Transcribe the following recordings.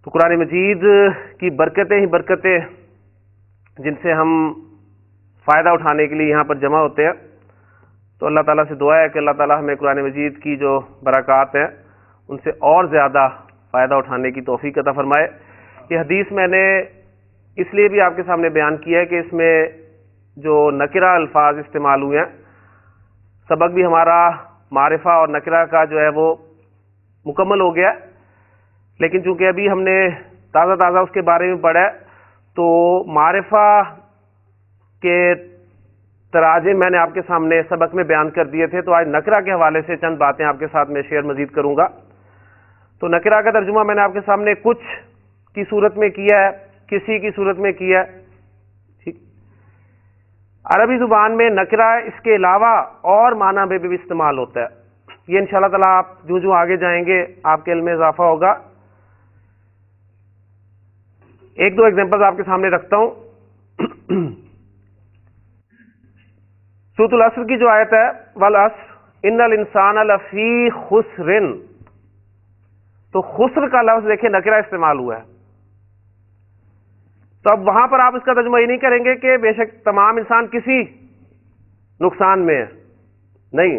تو قرآن مجید کی برکتیں ہی برکتیں جن سے ہم فائدہ اٹھانے کے لیے یہاں پر جمع ہوتے ہیں. تو اللہ تعالیٰ سے دعا ہے کہ اللہ تعالیٰ ہمیں قرآن مجید کی جو برکات ہیں ان سے اور زیادہ فائدہ اٹھانے کی توفیق عطا فرمائے. یہ حدیث میں نے اس لیے بھی آپ کے سامنے بیان کیا ہے کہ اس میں جو نکرہ الفاظ استعمال ہوئے ہیں، سبق بھی ہمارا معرفہ اور نکرہ کا جو ہے وہ مکمل ہو گیا. لیکن چونکہ ابھی ہم نے تازہ اس کے بارے میں پڑھا ہے، تو معرفہ کے تراجم میں نے آپ کے سامنے سبق میں بیان کر دیے تھے. تو آج نکرہ کے حوالے سے چند باتیں آپ کے ساتھ میں شیئر مزید کروں گا. تو نکرہ کا ترجمہ میں نے آپ کے سامنے کچھ کی صورت میں کیا ہے، کسی کی صورت میں کیا ہے. ٹھیک، عربی زبان میں نکرہ اس کے علاوہ اور معنی میں بھی استعمال ہوتا ہے. یہ انشاءاللہ تعالیٰ آپ جو آگے جائیں گے آپ کے علم میں اضافہ ہوگا. ایک دو ایگزامپل آپ کے سامنے رکھتا ہوں. سورۃ العصر کی جو آیت ہے والعصر ان الانسان لفی خسر، تو خسر کا لفظ دیکھیں نکرہ استعمال ہوا ہے. تو اب وہاں پر آپ اس کا ترجمہ یہ نہیں کریں گے کہ بے شک تمام انسان کسی نقصان میں ہے. نہیں،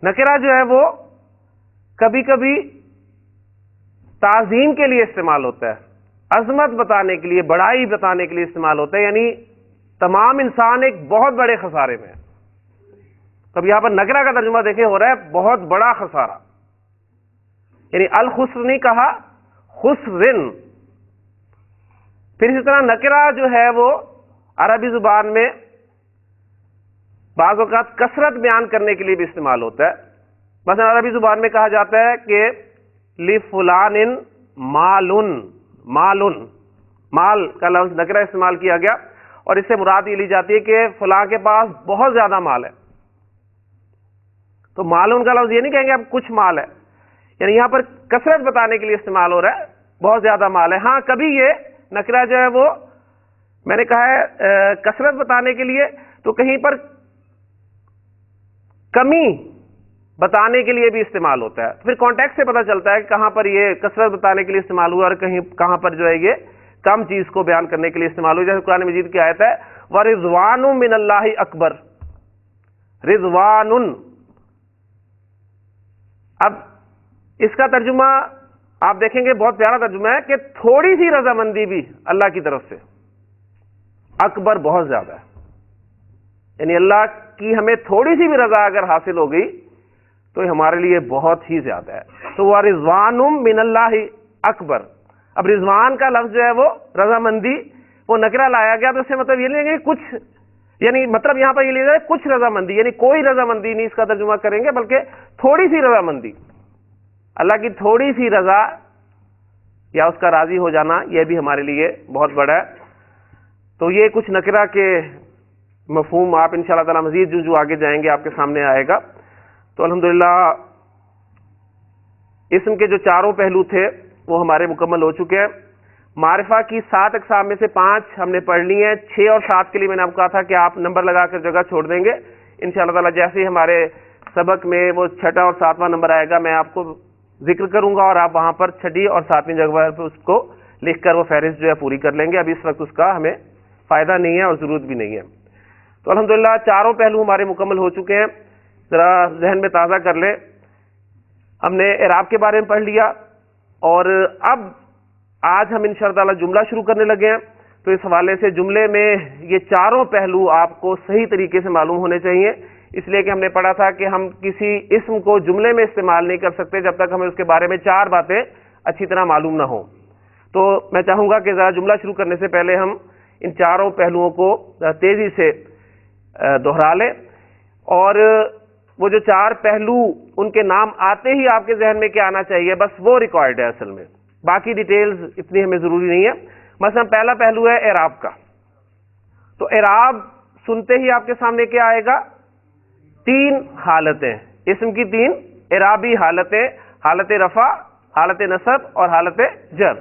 نکرہ جو ہے وہ کبھی کبھی تعظیم کے لیے استعمال ہوتا ہے، عظمت بتانے کے لیے، بڑائی بتانے کے لیے استعمال ہوتا ہے. یعنی تمام انسان ایک بہت بڑے خسارے میں ہے. تب یہاں پر نکرہ کا ترجمہ دیکھیں ہو رہا ہے بہت بڑا خسارہ. یعنی الخسر نہیں کہا، خسرن. پھر اسی طرح نکرہ جو ہے وہ عربی زبان میں بعض اوقات کثرت بیان کرنے کے لیے بھی استعمال ہوتا ہے. مثلا عربی زبان میں کہا جاتا ہے کہ لفلان مالن، مالن، مال کا لفظ نکرہ استعمال کیا گیا اور اس سے مراد یہ لی جاتی ہے کہ فلاں کے پاس بہت زیادہ مال ہے. تو مالن کا لفظ یہ نہیں کہیں گے اب کچھ مال ہے، یعنی یہاں پر کثرت بتانے کے لیے استعمال ہو رہا ہے، بہت زیادہ مال ہے. ہاں کبھی یہ نکرہ جو ہے وہ میں نے کہا ہے کثرت بتانے کے لیے، تو کہیں پر کمی بتانے کے لیے بھی استعمال ہوتا ہے. پھر کانٹیکٹ سے پتہ چلتا ہے کہ کہاں پر یہ کثرت بتانے کے لیے استعمال ہوا اور کہاں پر جو ہے یہ کم چیز کو بیان کرنے کے لیے استعمال ہوا. جیسے قرآن مجید کی آیت ہے وَرِضْوَانٌ مِّنَ اللَّهِ اکبر، رضوان. اب اس کا ترجمہ آپ دیکھیں گے بہت پیارا ترجمہ ہے کہ تھوڑی سی رضامندی بھی اللہ کی طرف سے، اکبر بہت زیادہ ہے. یعنی اللہ کی ہمیں تھوڑی سی بھی رضا اگر حاصل ہو گئی تو یہ ہمارے لیے بہت ہی زیادہ ہے. تو وہ رضوان من اللہ اکبر. اب رضوان کا لفظ جو ہے وہ رضامندی، وہ نکرہ لایا گیا تو اس سے مطلب یہ نہیں ہے کہ کچھ، یعنی مطلب یہاں پر یہ لیا جائے کچھ رضامندی، یعنی کوئی رضامندی نہیں اس کا ترجمہ کریں گے، بلکہ تھوڑی سی رضامندی، اللہ کی تھوڑی سی رضا یا اس کا راضی ہو جانا، یہ بھی ہمارے لیے بہت بڑا ہے. تو یہ کچھ نکرہ کے مفہوم آپ انشاءاللہ تعالی مزید جو آگے جائیں گے آپ کے سامنے آئے گا. تو الحمدللہ اسم کے جو چاروں پہلو تھے وہ ہمارے مکمل ہو چکے ہیں. معرفہ کی 7 اقسام میں سے 5 ہم نے پڑھ لی ہیں. 6 اور 7 کے لیے میں نے آپ کو کہا تھا کہ آپ نمبر لگا کر جگہ چھوڑ دیں گے انشاءاللہ تعالی. جیسے ہی ہمارے سبق میں وہ 6واں اور 7واں نمبر آئے گا میں آپ کو ذکر کروں گا اور آپ وہاں پر 6 اور 7ویں جگہ پر اس کو لکھ کر وہ فہرست جو ہے پوری کر لیں گے. ابھی اس وقت اس کا ہمیں فائدہ نہیں ہے اور ضرورت بھی نہیں ہے. تو الحمدللہ چاروں پہلو ہمارے مکمل ہو چکے ہیں. ذرا ذہن میں تازہ کر لیں. ہم نے اعراب کے بارے میں پڑھ لیا اور اب آج ہم انشاءاللہ تعالی جملہ شروع کرنے لگے ہیں. تو اس حوالے سے جملے میں یہ چاروں پہلو آپ کو صحیح طریقے سے معلوم ہونے چاہیے، اس لیے کہ ہم نے پڑھا تھا کہ ہم کسی اسم کو جملے میں استعمال نہیں کر سکتے جب تک ہمیں اس کے بارے میں 4 باتیں اچھی طرح معلوم نہ ہوں. تو میں چاہوں گا کہ ذرا جملہ شروع کرنے سے پہلے ہم ان چاروں پہلوؤں کو تیزی سے دہرا لیں. اور وہ جو 4 پہلو ان کے نام آتے ہی آپ کے ذہن میں کیا آنا چاہیے، بس وہ ریکوائرڈ ہے اصل میں، باقی ڈیٹیلز اتنی ہمیں ضروری نہیں ہے. مثلا پہلا پہلو ہے اعراب کا. تو اعراب سنتے ہی آپ کے سامنے کیا آئے گا؟ 3 حالتیں، اسم کی 3 اعرابی حالتیں، حالت رفع، حالت نصب اور حالت جر.